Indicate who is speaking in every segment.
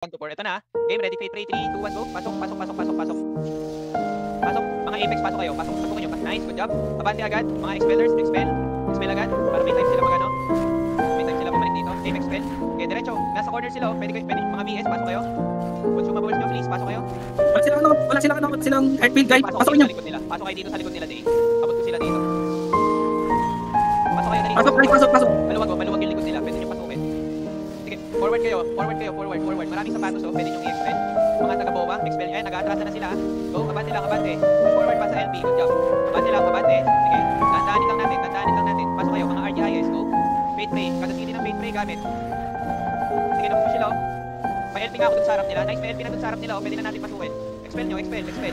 Speaker 1: 1 to 4. Ito na. Game ready, fate, 3, 2, 1, go. Pasok, pasok, pasok, pasok, pasok. Pasok. Mga Apex, pasok kayo. Pasok, pasukin nyo. Nice, good job. Abante agad. Mga expellers, expel. Expel agad. Para may time sila mag ano. May time sila bumalik dito. Aim expel. Okay, diretso. Nasa corner sila. Pwede mga BS, pasok kayo. Consumables nyo, please. Pasok kayo.
Speaker 2: Wala silang heartbeat guys. Pasok nyo.
Speaker 1: Pasok kayo dito sa likod nila, Day. Abot ko sila dito. Pasok kayo, Day.
Speaker 2: Pasok.
Speaker 1: Maluwag yung likod nila. Pwede nyo pasukin. Sige, forward kayo. Forward. Maraming sapatos, oh. Pwede nyo i-expel. Mga taga-bowa, expel nyo. Nag-aatrasan na sila. Go, abante lang, abante. Forward pa sa LB. Good job. Abante lang, abante. Sige, dandanin lang natin. Pasok kayo, mga RGIS, go. Fate Pray. Kasasili ng Fate Pray gamit. Sige, napupush sila, oh. May LP nga ako dun sa harap nila. Nice, may LP na dun sa harap nila, oh. Pwede na natin pasukin. Expel nyo, expel. Sige,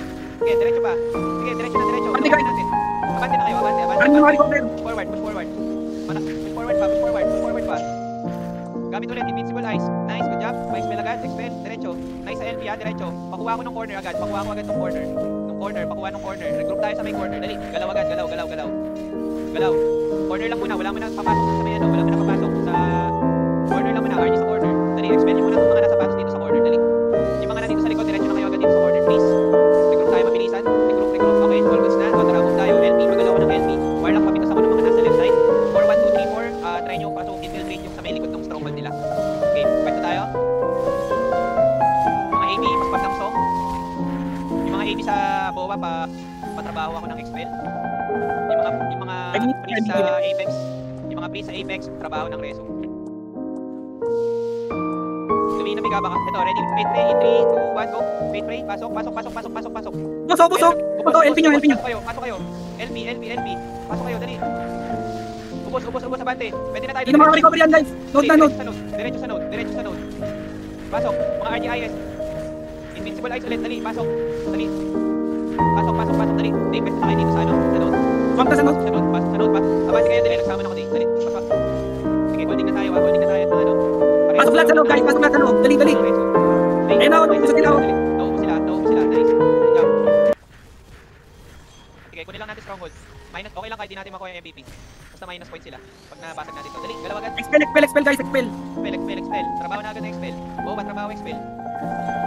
Speaker 1: diretso pa. Sige, diretso.
Speaker 2: Abante
Speaker 1: natin. Abante na kayo, abante.
Speaker 2: Ano yung mga helicopter?
Speaker 1: Push forward. Push forward pa. Gamit ulit, invincible eyes. Nice, good job. Pa-expel agad, expel, diretso. Nice sa LP, diretso. Pakuha ko ng corner agad. Pakuha ng corner. Regroup tayo sa may corner. Dali, galaw agad, galaw. Corner lang muna, wala mo na papasok sa may ano. Wala mo na papasok sa corner lang muna. RG sa corner. Dali, expel nyo muna kung mga nasa pasos dito sa corner. Dali. Yung mga nandito sa likod, diretso na kayo agad dito sa corner, please. Regroup tayo, mabilisan. Regroup. Okay, all goods na. Tara, move tayo. LP, magalaw ng LP. Warlock, papitas ako ng mga nasa left side. 4, 1, 2, 3, 4. Try nyo pasok, infiltrate yung sa may likod ng stronghold nila. Okay, pwesto tayo. Mga AB, paspas ng song. Yung mga AB sa BOA, patrabaho ako ng expel. Yung mga priest sa Apex. Yung mga priest sa Apex, trabaho ng Reso. Lumina may gaba ka. Ito, ready. Fate Pray, 3, 2, 1, go. Fate Pray, pasok.
Speaker 2: Busok. LP nyo.
Speaker 1: Pasok kayo. LP. Pasok kayo, dali. Ubos, abante. Pwede na tayo.
Speaker 2: Hindi na makarecover yan guys. Node.
Speaker 1: Diretso sa node. Pasok. Mga RGIS. Invincible eyes ulit, dali. Pasok. Dali. Dali. Dali, pwede na kayo dito sa ano? Sa node.
Speaker 2: Swamp na sa node.
Speaker 1: Sa node pa. Abante kayo, dali. Nagsama na ako, dali. Pasok. Sige, holding na tayo, Holding na tayo ng ano.
Speaker 2: Pasok lahat sa loob guys. Dali. Ayun na, nauubos sila.
Speaker 1: Nauubos sila. Nice. Good job. Sige, kunin lang natin stronghold. Minus, okay lang kahit di natin makuha yung MVP. Basta minus point sila. Pag nabasag natin to. Dali, galaw agad.
Speaker 2: Expel guys.
Speaker 1: Expel. Trabaho na agad ng expel. Bowa, trabaho, expel.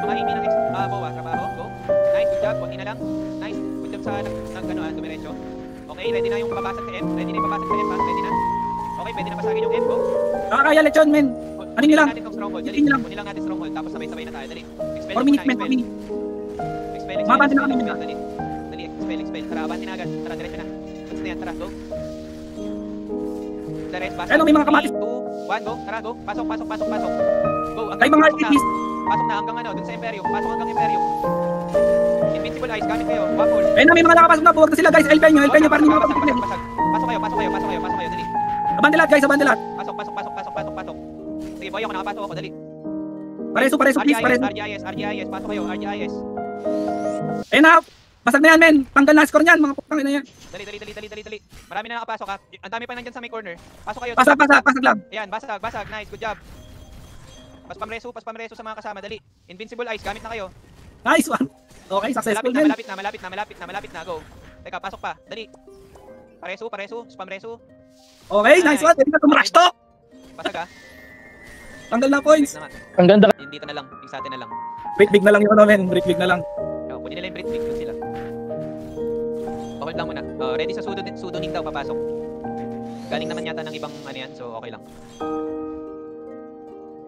Speaker 1: Mga AB ng Bowa, trabaho. Go. Nice, good job. Kunti na lang. Nice. Good job sa dumiretso. Okay, ready na yung babasag sa M. Ready na. Okay, pwede na basagin yung M. Go.
Speaker 2: Nakakaya lechon men. Ano nyo lang?
Speaker 1: Kunin lang natin stronghold. Tapos sabay-sabay na tayo. Dali. Expel.
Speaker 2: 4 minutes men.
Speaker 1: Expel.
Speaker 2: Mabante na kami.
Speaker 1: Dali, expel. Tara, abante na agad. Tara, diretso na. Basta yan, tara, go. Diretso, pasok.
Speaker 2: Ayun, may mga kamatis.
Speaker 1: 2, 1, go. Tara, go. Pasok. Go.
Speaker 2: Ay mga RTPs.
Speaker 1: Pasok na hanggang ano, dun sa Imperium. Pasok hanggang Imperium. Invincible eyes, gamit kayo. Waffle.
Speaker 2: Ayun na, may mga nakapasok na. Buwag na sila guys. LP nyo para hindi makapasok.
Speaker 1: Pasok kayo, dali.
Speaker 2: Abante lahat guys.
Speaker 1: Pasok. Sige, boy, ako nakapasok ako, dali.
Speaker 2: Pareso please.
Speaker 1: RGIS, pasok kayo, RGIS.
Speaker 2: Ayun na. Basag na yan men. Tanggal na score niyan. Mga putang ina yan.
Speaker 1: Dali. Marami na nakapasok ha. Ang dami pa nandyan sa may corner. Pasok kayo.
Speaker 2: Pasag lang.
Speaker 1: Ayan, basag. Nice, good job. Paspamreso sa mga kasama, dali. Invincible eyes, gamit na kayo.
Speaker 2: Nice one. Okay, successful men.
Speaker 1: Malapit na, go. Teka, pasok pa, dali. Pareso, spamreso.
Speaker 2: Okay, nice one. Pwede na tumrush to.
Speaker 1: Basag ha.
Speaker 2: Tanggal na points.
Speaker 3: Ang ganda.
Speaker 1: Dito na lang, yung sa atin na lang.
Speaker 2: Break big na lang yung ano men. Break big na lang.
Speaker 1: Kunin nila yung break dun sila. Okay lang muna. Ready sa sudoning daw, papasok. Galing naman yata ng ibang ano yan, so okay lang.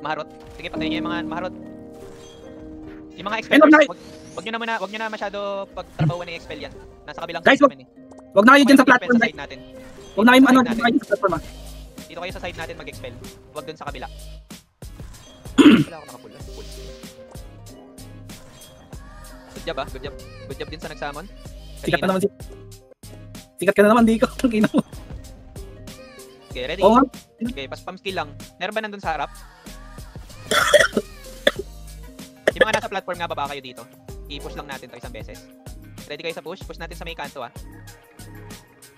Speaker 1: Maharot. Sige, patayin nyo yung mga maharot. Yung mga expellers, wag nyo na masyado pagtrabahuan ng expel yan. Nasa kabilang
Speaker 2: guys,
Speaker 1: side namin eh.
Speaker 2: Wag na kayo dyan sa platform guys. Wag na kayo sa platform ah.
Speaker 1: Dito kayo sa side natin mag-expel. Wag dun sa kabila. Wala ako nakapull. Good job ah, good job din sa nagsamon.
Speaker 2: Sikat ka na naman di ko.
Speaker 1: Okay, ready?
Speaker 2: Oh,
Speaker 1: okay, pa-spam skill lang. Meron ba nandun sa harap? Yung mga nasa platform nga, baba kayo dito. I-push lang natin to isang beses. Ready kayo sa push? Push natin sa may kanto ah.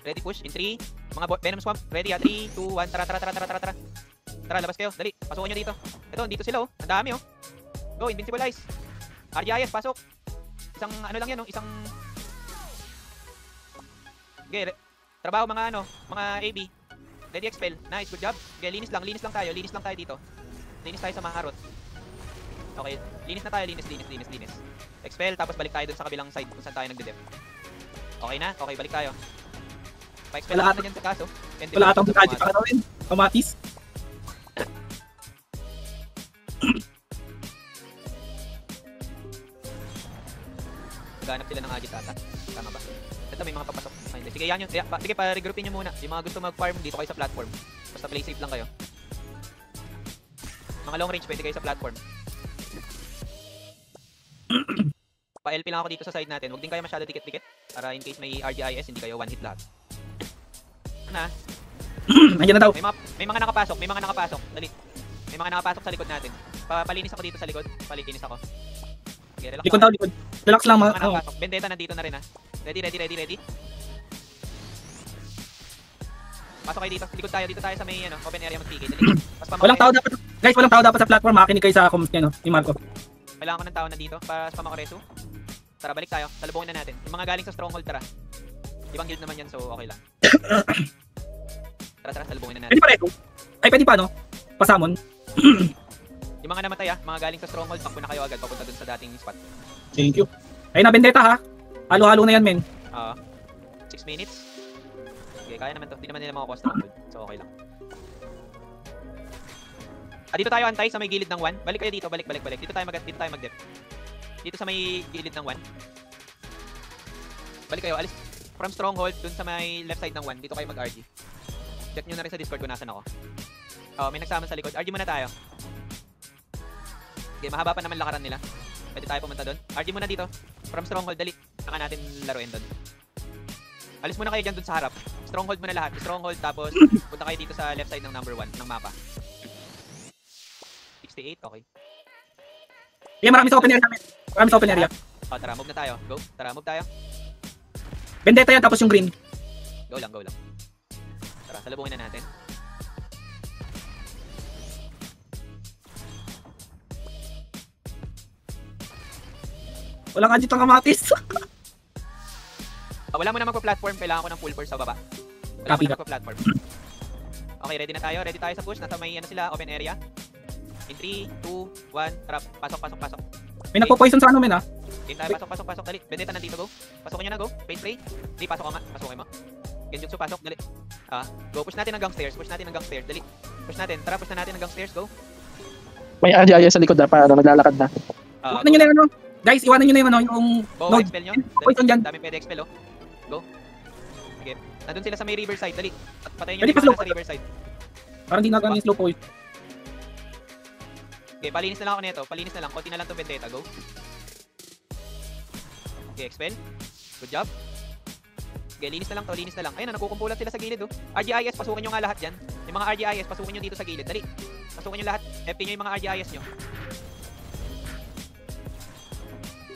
Speaker 1: Ready push in 3. Mga Venom Swamp. Ready ah. 3, 2, 1. Tara. Tara, labas kayo. Dali. Pasukin nyo dito. Ito, dito sila oh. Ang dami oh. Go, Invincible Eyes. RGIS, pasok. Isang ano lang yan oh. Isang... Okay, trabaho mga ano. Mga AB. Ready expel. Nice, good job. Okay, linis lang tayo dito. Linis tayo sa maharot. Okay, linis na tayo, linis. Expel, tapos balik tayo dun sa kabilang side kung saan tayo nagde-dep. Okay na? Okay, balik tayo. Pa-expel
Speaker 2: Wala
Speaker 1: na dyan sa kaso.
Speaker 2: Wala atang budget para gawin. Kamatis.
Speaker 1: Naghanap sila ng agitata. Tama ba? Ito may mga papasok. Ay, hindi. Sige, yan yun. Sige, pa-regroupin nyo muna. Yung mga gusto mag-farm dito kayo sa platform. Basta play safe lang kayo. Mga long range pwede kayo sa platform. Pa-LP lang ako dito sa side natin. Huwag din kayo masyado dikit-dikit. Para in case may RGIS, hindi kayo one hit lahat. Na?
Speaker 2: Nandiyan na daw.
Speaker 1: May mga nakapasok. Dali. May mga nakapasok sa likod natin. Palinis ako dito sa likod. Palinis ako. Okay, relax
Speaker 2: Likod
Speaker 1: lang.
Speaker 2: daw, likod. Relax lang
Speaker 1: Mga
Speaker 2: mga. Oh.
Speaker 1: nakapasok. Vendetta nandito na rin ha. Ready. Pasok kayo dito. Likod tayo. Dito tayo sa may open area mag-PK. Dali.
Speaker 2: Walang tao dapat. Guys, walang tao dapat sa platform. Makinig kayo sa comments niya, no? Ni Marco.
Speaker 1: Kailangan ko ng tao nandito para sa pamakaresu. Tara, balik tayo. Salubungin na natin. Yung mga galing sa stronghold, tara. Ibang guild naman yan, so okay lang. Tara, salubungin na natin.
Speaker 2: Pwede pa reto. Ay, pwede pa, no? Pasamon.
Speaker 1: Yung mga namatay mga galing sa stronghold, takbo na kayo agad papunta dun sa dating spot.
Speaker 2: Thank you. Ay, na Vendetta, ha? Halo-halo na yan, men.
Speaker 1: 6 minutes. Okay, kaya naman to. Hindi naman nila mga stronghold, so okay lang. Dito tayo antay sa may gilid ng 1. Balik kayo dito, balik. Dito tayo mag-dep. Dito sa may gilid ng 1. Balik kayo, alis from stronghold dun sa may left side ng 1. Dito kayo mag-RG. Check nyo na rin sa Discord kung nasan ako. May nagsama sa likod. RG muna tayo. Okay, mahaba pa naman lakaran nila. Pwede tayo pumunta dun. RG muna dito. From stronghold, dali. Saka natin laruin dun. Alis muna kayo dyan dun sa harap. Stronghold muna lahat. Stronghold, tapos punta kayo dito sa left side ng number 1 ng mapa. 68, okay.
Speaker 2: Yeah, marami sa open area namin. Marami sa open area.
Speaker 1: Tara, move na tayo. Go. Tara, move tayo.
Speaker 2: Vendetta yan, tapos yung green.
Speaker 1: Go lang. Tara, salubungin na natin.
Speaker 2: Walang agit ang kamatis.
Speaker 1: Wala mo na magpa-platform. Kailangan ko ng full force sa baba. Wala
Speaker 2: Copy
Speaker 1: mo na magpa-platform. Okay, ready na tayo. Ready tayo sa push. Nasa may sila, open area. In 3, 2, 1, trap. Pasok.
Speaker 2: May nagpo-poison sa ano, men, ha?
Speaker 1: Game tayo, pasok. Dali. Vendetta nandito, go. Pasukin nyo na, go. Face play. Di, pasok ka nga. Pasukin mo. Genjutsu, pasok. Dali. Go. Push natin hanggang stairs. Dali. Push natin. Tara, push na natin hanggang stairs, go.
Speaker 3: May RGIS sa likod na para maglalakad na.
Speaker 2: Iwanan nyo na yung ano. Guys, iwanan nyo na yung ano, yung
Speaker 1: Go,
Speaker 2: node.
Speaker 1: expel nyo.
Speaker 2: Poison dyan.
Speaker 1: Dami pwede expel, oh. Go. Sige. Nandun sila sa may riverside, dali. At patayin nyo
Speaker 2: Pwede
Speaker 1: yung
Speaker 2: pa slow
Speaker 1: mga nasa riverside.
Speaker 2: Parang di nagamit yung slow poison.
Speaker 1: Okay, palinis na lang ako nito. Palinis na lang. Konti na lang itong vendetta, go. Okay, expel. Good job. Okay, linis na lang to, Ayun na, nagkukumpulan sila sa gilid, oh. RGIS, pasukin nyo nga lahat dyan. Yung mga RGIS, pasukin nyo dito sa gilid. Dali. Pasukin nyo lahat. FP nyo yung mga RGIS nyo.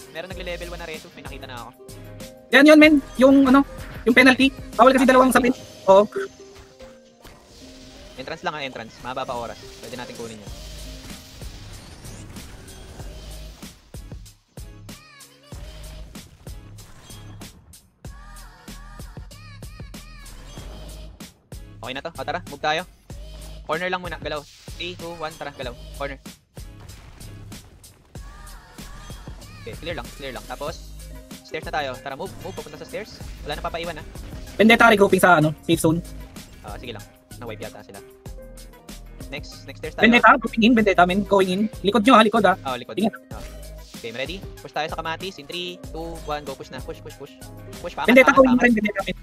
Speaker 1: Meron nagle-level 1 na reso. May nakita na ako.
Speaker 2: Yan yun, men. Yung ano, yung penalty. Bawal kasi dalawang sapin. Oo.
Speaker 1: Entrance lang, entrance. Mahaba pa oras. Pwede natin kunin yun. Okay na to. Tara, move tayo. Corner lang muna, galaw. 3, 2, 1, tara, galaw. Corner. Okay, clear lang. Tapos, stairs na tayo. Tara, move, papunta sa stairs. Wala na papaiwan, ha.
Speaker 2: Vendetta regrouping sa ano, safe zone.
Speaker 1: Sige lang. Na-wipe yata sila. Next stairs tayo.
Speaker 2: Vendetta, grouping in. Vendetta, men. Going in. Likod nyo, ha. Likod, ha.
Speaker 1: Likod.
Speaker 2: Ingat.
Speaker 1: Okay, ready? Push tayo sa kamatis. In 3, 2, 1, go. Push na. Push. Push, paangat,
Speaker 2: Vendetta, going in
Speaker 1: paangat.
Speaker 2: rin. Vendetta, men.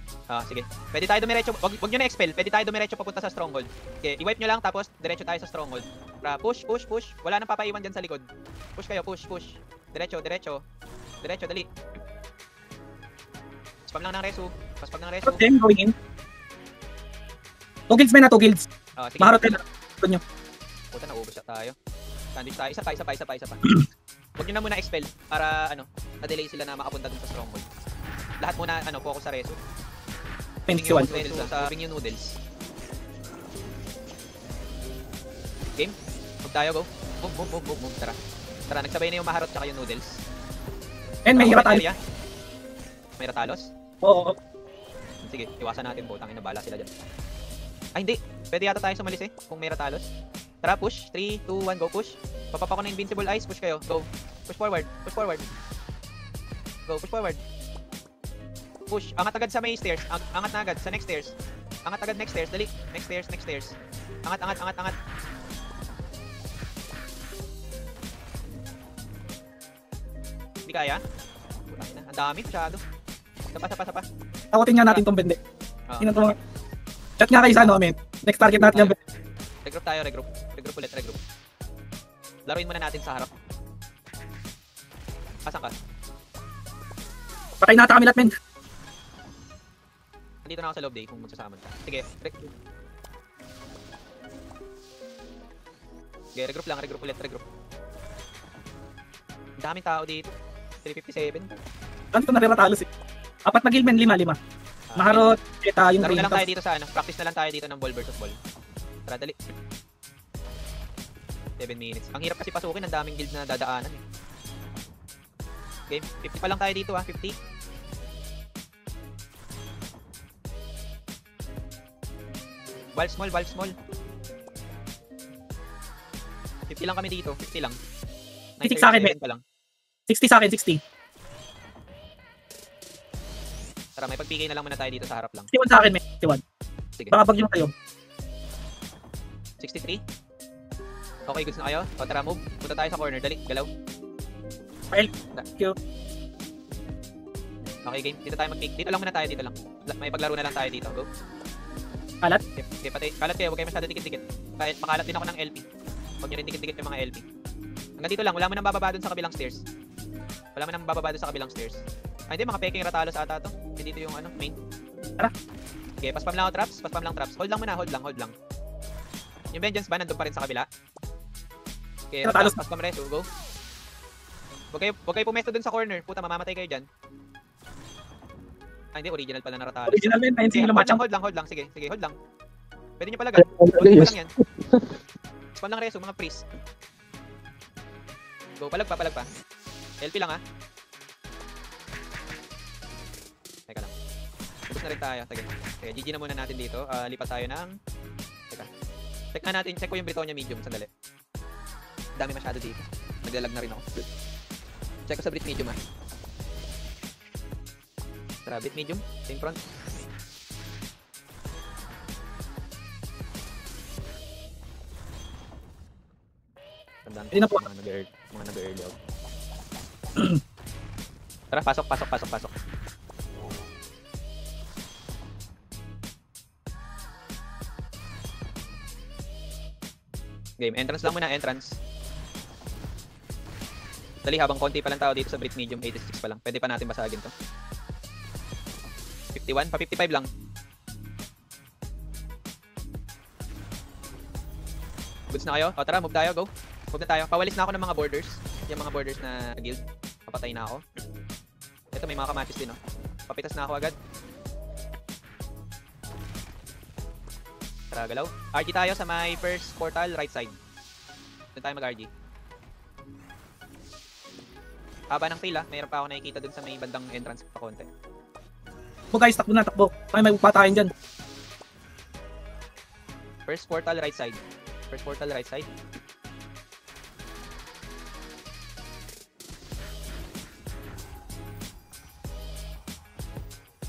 Speaker 1: Sige. Pwede tayo dumiretso. Wag nyo na expel. Pwede tayo dumiretso papunta sa stronghold. Okay, i-wipe nyo lang tapos diretso tayo sa stronghold. Push. Wala nang papaiwan dyan sa likod. Push kayo, push. Diretso, dali. Spam lang ng resu.
Speaker 2: Okay, going in. 2 guilds, men, ha. 2 guilds.
Speaker 1: Sige.
Speaker 2: Maharot kayo. Likod nyo.
Speaker 1: Puta, naubos na tayo. Sandwich tayo. Isa pa. Huwag nyo na muna expel para na-delay sila na makapunta dun sa stronghold. Lahat muna focus sa resu.
Speaker 2: Thank you,
Speaker 1: Moving yung noodles. Game? Move tayo, go. Move. Tara, nagsabay na yung maharot tsaka yung noodles.
Speaker 2: And may
Speaker 1: Tara,
Speaker 2: hirat.
Speaker 1: may ratalos?
Speaker 2: Oo.
Speaker 1: Sige, iwasan natin po. Tangin na bala sila dyan. Ay, hindi. Pwede yata tayo sumalis kung may ratalos. Tara, push. 3, 2, 1, go push. Papapa ko na invincible eyes, push kayo. Go. Push forward. Push forward. Go, push forward. Push. Angat agad sa may stairs. Angat na agad sa next stairs. Angat agad next stairs. Dali. Next stairs, next stairs. Angat, angat, angat, angat. Hindi kaya? Putang ina. Ang dami, masyado. Sapa.
Speaker 2: Takotin nga natin tong bende.
Speaker 1: Ah.
Speaker 2: Tingnan mo. Chat nga kayo sa ano, men. Next target natin yung bende.
Speaker 1: Regroup tayo, regroup. Regroup ulit, regroup. Laruin muna natin sa harap. Asan ka?
Speaker 2: Patay na ata kami lahat, men.
Speaker 1: Nandito na ako sa loob day kung magsasama ka. Sige, sige, regroup lang, regroup ulit, regroup. Ang daming tao dito. 357.
Speaker 2: Ano ito nariratalos eh. Apat na guild, men. 5. Maharot, kita, yung
Speaker 1: Laro na lang
Speaker 2: green.
Speaker 1: tayo dito sa ano. Practice na lang tayo dito ng ball versus ball. Tara, dali. 7 minutes. Ang hirap kasi pasukin, ang daming guild na dadaanan eh. Game, 50 pa lang tayo dito ah, 50. Valve small, valve small. 50 lang kami dito, 50 lang.
Speaker 2: 56 sa akin,
Speaker 1: 9:37 pa lang.
Speaker 2: 60 sa akin, 60.
Speaker 1: Tara, may pag-PK na lang muna tayo dito sa harap lang.
Speaker 2: 61 sa akin, men. 61.
Speaker 1: Sige.
Speaker 2: Baka pag yung kayo.
Speaker 1: 63. Okay, goods na kayo? O tara, move. Punta tayo sa corner, dali, galaw.
Speaker 2: Well, you.
Speaker 1: Okay, game. Dito tayo mag-pick. Dito lang muna tayo, dito lang. May paglaro na lang tayo dito. Go.
Speaker 2: Kalat.
Speaker 1: Okay, pati. Kalat kayo, huwag kayo masyado dikit-dikit. Kahit makalat din ako ng LP. Huwag nyo rin dikit-dikit yung mga LP. Hanggang dito lang, wala mo nang bababa dun sa kabilang stairs. Wala mo nang bababa dun sa kabilang stairs. Ay, hindi, mga peking ratalos ata to. Hindi dito yung ano, main.
Speaker 2: Tara.
Speaker 1: Okay, paspam lang ako traps, paspam lang traps. Hold lang muna, hold lang. Yung vengeance ba, nandun pa rin sa kabila? Okay,
Speaker 2: Ratalos.
Speaker 1: paspam reso, go. Huwag kayo pumesto dun sa corner. Puta, mamamatay kayo dyan. Ah, hindi, original pala na ratalos.
Speaker 2: Original, men. 9
Speaker 1: Sige,
Speaker 2: sila matchang.
Speaker 1: hold lang. Sige, hold lang. Pwede nyo palagan. Hold nyo pa lang yan. Spam lang reso, mga priest. Go, palag pa. LP lang ah. Teka lang. Ubus na rin tayo. Sige, GG na muna natin dito. Lipat tayo ng... Teka. Check ko yung Britonia medium. Sandali. Dami masyado dito. Naglalag na rin ako. Check ko sa Brit medium ah. Tara, Brit medium. Same front. Tandaan ko.
Speaker 2: Hindi na po.
Speaker 1: Mga nag-early out. Tara, pasok. Game, entrance lang muna, entrance. Dali, habang konti pa lang tao dito sa Brit medium, 86 pa lang. Pwede pa natin basagin to. 51, pa 55 lang. Goods na kayo? O tara, move tayo, go. Move na tayo. Pawalis na ako ng mga borders. Yung mga borders na guild. Papatay na ako. Ito, may mga kamatis din, oh. Papitas na ako agad. Tara, galaw. RG tayo sa my first portal, right side. Doon tayo mag-RG. Haba ng pila, mayroon pa ako nakikita dun sa may bandang entrance pa konti.
Speaker 2: Takbo guys, takbo. Ay, may patayin dyan.
Speaker 1: First portal, right side.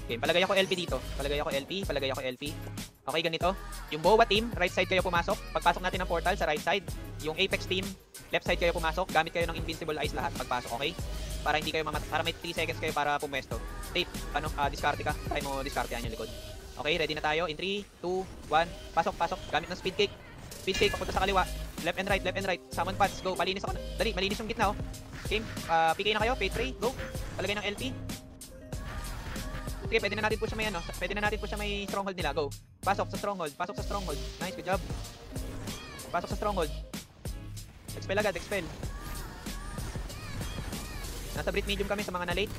Speaker 1: Okay, palagay ako LP dito. Palagay ako LP. Okay, ganito. Yung BOA team, right side kayo pumasok. Pagpasok natin ng portal sa right side. Yung Apex team, left side kayo pumasok. Gamit kayo ng invincible eyes lahat pagpasok, okay? Para hindi kayo para may 3 seconds kayo para pumesto. Tape, discarte ka. Try mo discartean yung likod. Okay, ready na tayo. In 3, 2, 1, pasok. Gamit ng speed cake. Papunta sa kaliwa. Left and right. Summon pads, go. Malinis ako. Dali, malinis yung gitna, oh. Okay, PK na kayo. Fade 3, go. Palagay ng LP. Okay, pwede na natin po siya may may stronghold nila. Go. Pasok sa stronghold. Nice, good job. Pasok sa stronghold. Expel agad, expel. Nasa Brit medium kami sa mga na-late.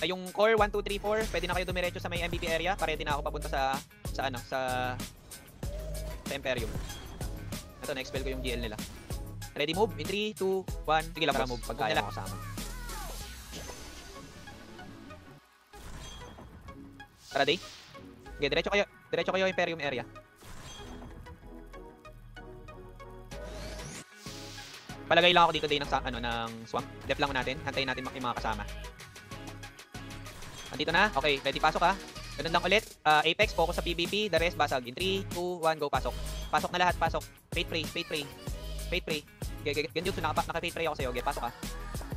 Speaker 1: Yung core 1, 2, 3, 4, pwede na kayo dumiretso sa may MVP area. Ready na ako papunta sa Imperium. Ito, na-expel ko yung GL nila. Ready, move? In 3, 2, 1. Sige lang, move. Pag kaya mo kasama. Tara, day. Okay, diretso kayo Imperium area. Palagay lang ako dito din ng swamp. Def lang natin. Hantayin natin yung mga kasama. Andito na. Okay, ready pasok ha. Ganun lang ulit. Apex, focus sa PvP. The rest, basag. In 3, 2, 1, go, pasok. Pasok na lahat, pasok. Fate pray. Fate pray. Okay, Genjutsu, naka-fate pray ako sa'yo. Okay, pasok ha.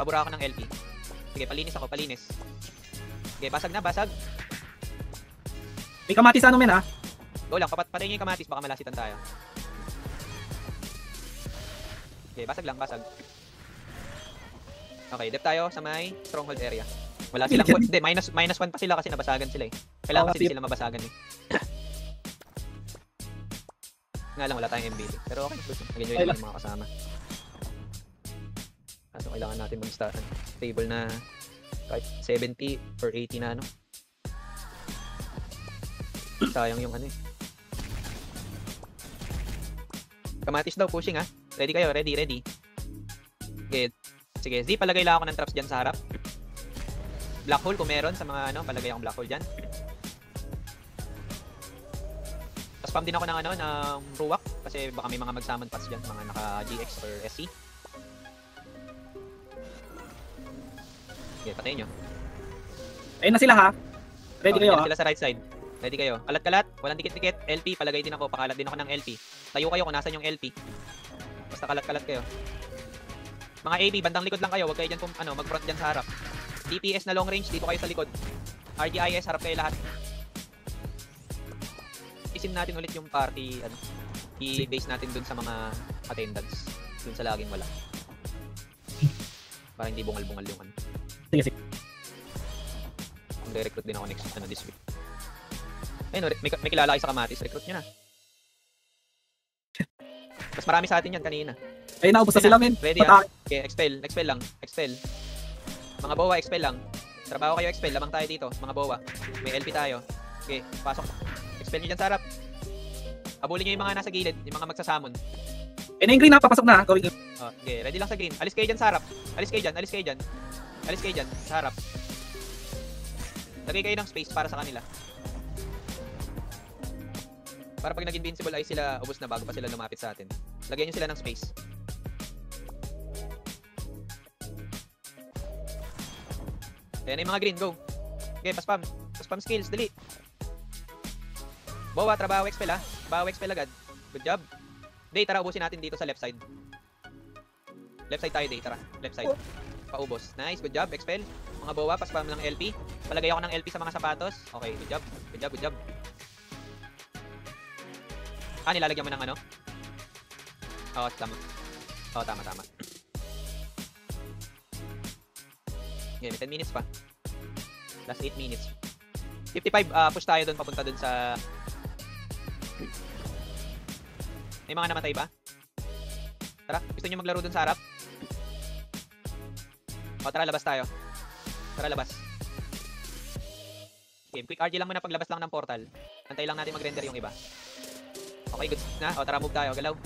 Speaker 1: Pabura ako ng LP. Sige, palinis. Okay, basag na, basag.
Speaker 2: May kamatis ano men ha.
Speaker 1: Go lang, patayin nyo yung kamatis, baka malasitan tayo. Okay, basag. Okay, dep tayo sa may stronghold area. Wala silang hindi, minus 1 pa sila kasi nabasagan sila eh. Kailangan kasi di sila mabasagan eh. Nga lang, wala tayong MVP. Pero okay, nag-enjoy naman yung mga kasama. Kaso kailangan natin mag-stable na kahit 70 or 80 na ano. Sayang yung ano eh. Kamatis daw, pushing ha. Ready kayo, ready. Okay. Sige, Z, palagay lang ako ng traps dyan sa harap. Black hole kung meron sa mga ano, palagay akong black hole dyan. Tapos spam din ako ng ano, ng Ruwak kasi baka may mga mag-summon pots dyan, mga naka GX or SC. Okay, patayin nyo.
Speaker 2: Ayun na sila ha. Ready kayo ha.
Speaker 1: Sila sa right side. Ready kayo. Kalat-kalat, walang dikit-dikit. LP, palagay din ako, pakalat din ako ng LP. Tayo kayo kung nasan yung LP. Basta kalat-kalat kayo. Mga AB, bandang likod lang kayo. Huwag kayo dyan mag-front dyan sa harap. DPS na long range, dito kayo sa likod. RGIS, harap kayo lahat. Isin natin ulit yung party, i-base natin dun sa mga attendance. Dun sa laging wala. Para hindi bungal-bungal yung ano.
Speaker 2: Sige.
Speaker 1: Mag-recruit din ako this week. Ayun, may kilala kayo sa kamatis. Recruit nyo na. Mas marami sa atin yan kanina.
Speaker 2: Ayun, naubos na sila men.
Speaker 1: Ready ha? Okay, expel lang. Expel. Mga bowa, expel lang. Trabaho kayo, expel. Lamang tayo dito, mga bowa. May LP tayo. Okay, pasok. Expel nyo dyan sa harap. Habulin nyo yung mga nasa gilid, yung mga magsasamon.
Speaker 2: Ayun na yung green ha, papasok na. Going in.
Speaker 1: Okay, ready lang sa green. Alis kayo dyan sa harap. Alis kayo dyan, sa harap. Lagay kayo ng space para sa kanila. Para pag nag-invincible ay sila ubos na bago pa sila lumapit sa atin. Lagyan nyo sila ng space. Ayan yung mga green, go. Okay, paspam skills, dali. Bowa, trabaho expel ha. Trabaho expel agad. Good job. Day, tara, ubusin natin dito sa left side. Left side tayo, Day, tara. Left side. Paubos. Nice, good job, expel. Mga bowa, paspam ng LP. Palagay ako ng LP sa mga sapatos. Okay, good job. Nilalagyan mo ng ano? Oo, tama. Tama. Okay, may 10 minutes pa. Last 8 minutes. 55, push tayo doon, papunta doon sa... May mga namatay ba? Tara, gusto nyo maglaro doon sa harap? Tara, labas tayo. Okay, quick RG lang muna paglabas lang ng portal. Antay lang natin mag-render yung iba. Okay, good na. Tara, move tayo. Galaw.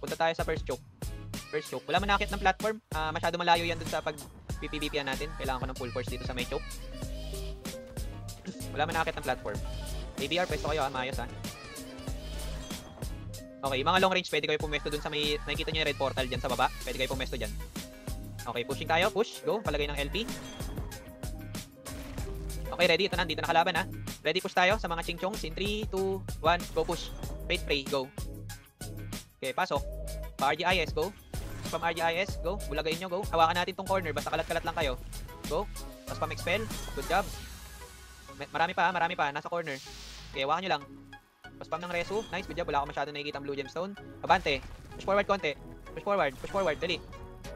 Speaker 1: Punta tayo sa first choke. Wala man nakit ng platform. Masyado malayo yan dun sa pag-PPVP natin. Kailangan ko ng full force dito sa may choke. Wala man nakit ng platform. ABR, pwesto kayo ha. Maayos ha. Okay, mga long range, pwede kayo pumesto dun sa may... Nakikita nyo yung red portal dyan sa baba. Pwede kayo pumesto dyan. Okay, pushing tayo. Push. Go. Palagay ng LP. Okay, ready. Ito na. Dito na kalaban ha. Ready, push tayo sa mga chingchongs. In 3, 2, 1, go push. Fate pray, go. Okay, pasok. Pa-RGIS, go. From RGIS, go. Bulagayin nyo, go. Hawakan natin tong corner. Basta kalat-kalat lang kayo. Go. Tapos pam-expel. Good job. Marami pa. Nasa corner. Okay, hawakan nyo lang. Tapos pam ng resu. Nice, good job. Wala ako masyado nakikita ang blue gemstone. Abante. Push forward konti. Push forward. Dali.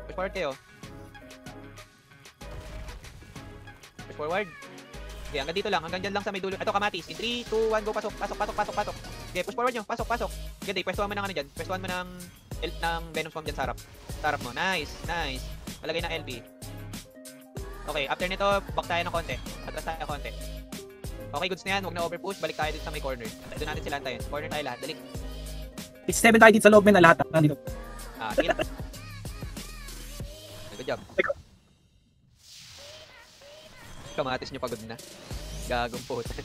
Speaker 1: Push forward kayo. Push forward. Okay, hanggang dito lang. Hanggang dyan lang sa may dulo. Ito, kamatis. In 3, 2, 1, go. Pasok. Okay, push forward nyo. Pasok. Ganda, pwestuhan mo ng ano dyan. Pwestuhan mo ng Venom Swarm dyan sa harap. Sa harap mo. Nice. Palagay ng LB. Okay, after nito, back tayo ng konti. Atras tayo konti. Okay, goods na yan. Huwag na overpush. Balik tayo dito sa may corner. Doon natin sila antayin. Corner tayo lahat. Dali.
Speaker 2: 7 tayo dito sa loob men na lahat. Nandito.
Speaker 1: Sige lang. Good job. Kamatis nyo pagod na. Gagong puta.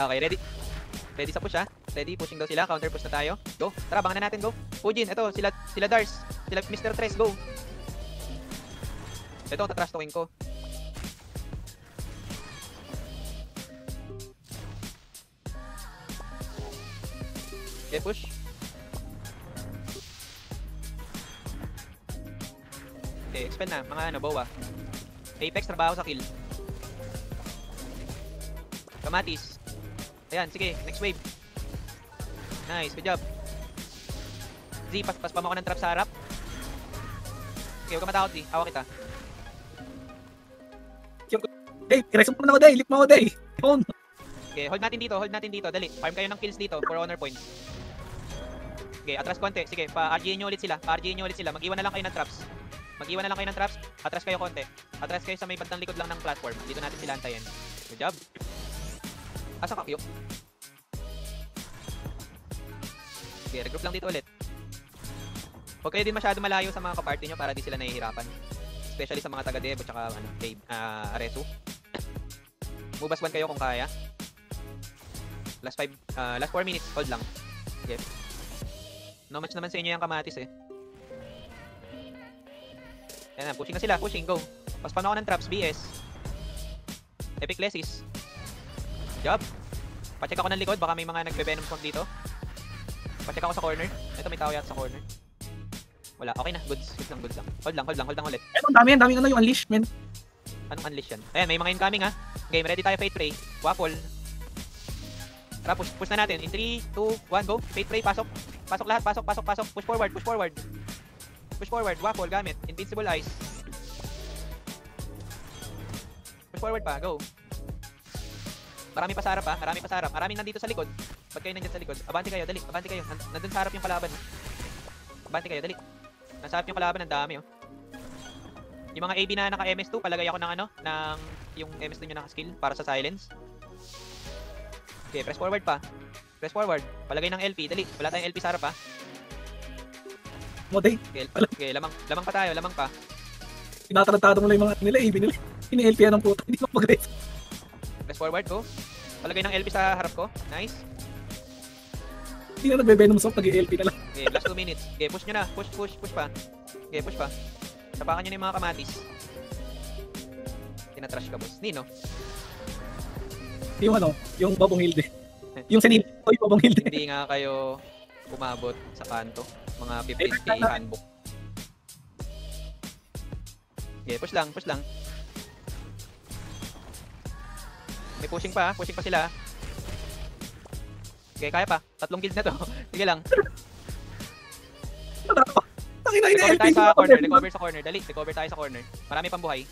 Speaker 1: Okay, ready. Ready sa push ha. Ready, pushing daw sila. Counter push na tayo. Go. Tara, bangan na natin, go. Fujin, ito, sila Dars. Sila Mr. Tres, go. Ito, tatrash talking ko. Okay, push. Okay, expel na. Mga ano, bowa. Apex, trabaho sa kill. Kamatis. Ayan, sige. Next wave. Nice, good job. Z, pas-pam ako ng trap sa harap. Okay, huwag ka matakot, Z. Awa kita.
Speaker 2: Day, i-resume mo na ako, Day. Lift mo ako, Day. Phone.
Speaker 1: Okay, hold natin dito. Dali. Farm kayo ng kills dito for honor points. Okay, atras konti. Sige, pa-RGA nyo ulit sila. Mag-iwan na lang kayo ng traps. Atras kayo konti. Atras kayo sa may bandang likod lang ng platform. Dito natin sila antayin. Good job. Asa ka, Kyo? Okay, regroup lang dito ulit. Huwag kayo din masyado malayo sa mga kaparty nyo para di sila nahihirapan. Especially sa mga taga-dev at saka Aresu. Move as 1 kayo kung kaya. Last 4 minutes, hold lang. Okay. No match naman sa inyo yung kamatis eh. Ayan na, pushing na sila, go. Paspam ako ng traps, BS. Epic Lesis. Job. Pacheck ako ng likod, baka may mga nagbe-venom spawn dito. Pacheck ako sa corner. Ito, may tao yata sa corner. Wala, okay na, goods lang. Hold lang ulit.
Speaker 2: Eto, ang daming ano yung unleash, men.
Speaker 1: Anong unleash yan? Ayan, may mga incoming ha. Game, ready tayo, Fate Prey. Waffle. Tara, push na natin. In 3, 2, 1, go. Fate Prey, pasok. Pasok lahat, pasok. Push forward. Waffle, gamit. Invincible Eyes. Push forward pa, go. Marami pa sa harap ha, Maraming nandito sa likod. Ba't kayo nandyan sa likod? Abante kayo, dali. Nandun sa harap yung kalaban. Abante kayo, dali. Nasa harap yung kalaban, ang dami oh. Yung mga AB na naka MS2, palagay ako ng yung MS2 nyo naka-skill para sa silence. Okay, press forward pa. Palagay ng LP, dali. Wala tayong LP sa harap ha.
Speaker 2: Mo, Day.
Speaker 1: Okay, lamang pa tayo.
Speaker 2: Tinatarantado mo lang yung mga nila, eh. Ini-LP yan ng puta. Hindi mo mag-raise.
Speaker 1: Press forward, go. Palagay ng LP sa harap ko. Nice.
Speaker 2: Hindi na nagbe-venom sa pag-LP na lang.
Speaker 1: Okay, last 2 minutes. Okay, push nyo na. Push pa. Okay, push pa. Tapakan nyo na yung mga kamatis. Tinatrash ka, boss. Nino.
Speaker 2: Yung Babong Hilde. Yung sanib ko, yung Babong Hilde.
Speaker 1: Hindi nga kayo umabot sa kanto. Mga 50 handbook. Okay, push lang. May pushing pa sila. Okay, kaya pa. 3 guild na to. Sige lang.
Speaker 2: Tangina,
Speaker 1: Recover
Speaker 2: ini-LP
Speaker 1: tayo
Speaker 2: mo.
Speaker 1: sa corner. Recover sa corner. Dali, recover tayo sa corner. Marami pang buhay.